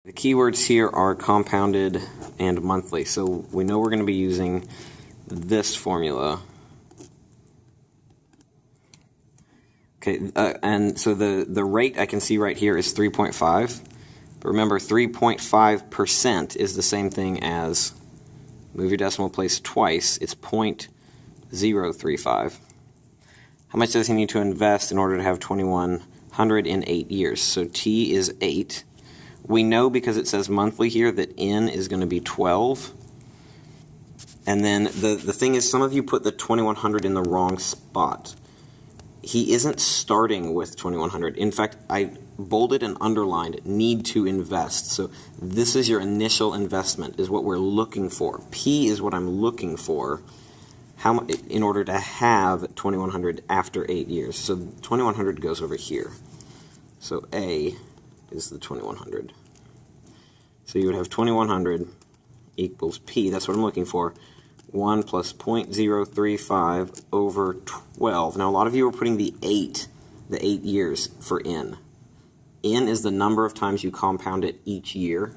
The keywords here are compounded and monthly. So we know we're going to be using this formula. Okay, and so the rate I can see right here is 3.5. But remember, 3.5% is the same thing as, move your decimal place twice, it's 0.035. How much does he need to invest in order to have 2,100 in 8 years? So T is 8. We know because it says monthly here that N is going to be 12. And then the thing is, some of you put the 2,100 in the wrong spot. He isn't starting with 2,100. In fact, I bolded and underlined need to invest. So this is your initial investment, is what we're looking for. P is what I'm looking for in order to have 2,100 after 8 years. So 2,100 goes over here. So A is the 2,100. So you would have 2,100 equals P. That's what I'm looking for. 1 plus 0.035 over 12. Now, a lot of you are putting the 8 years for N. N is the number of times you compound it each year,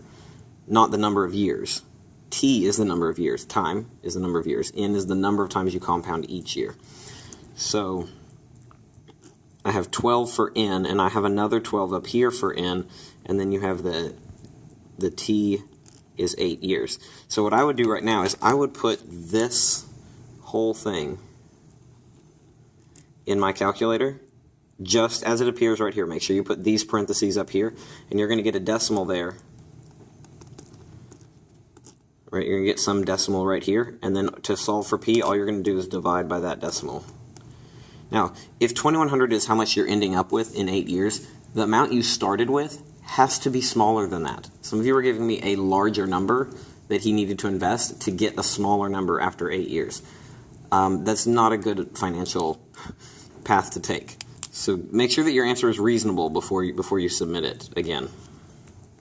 not the number of years. T is the number of years. Time is the number of years. N is the number of times you compound each year. So I have 12 for N, and I have another 12 up here for N, and then you have the T is 8 years. So what I would do right now is I would put this whole thing in my calculator just as it appears right here. Make sure you put these parentheses up here, and you're going to get a decimal there. Right, you're going to get some decimal right here, and then to solve for P, all you're going to do is divide by that decimal. Now, if 2,100 is how much you're ending up with in 8 years, the amount you started with has to be smaller than that. Some of you were giving me a larger number that he needed to invest to get a smaller number after 8 years. That's not a good financial path to take. So make sure that your answer is reasonable before you submit it again.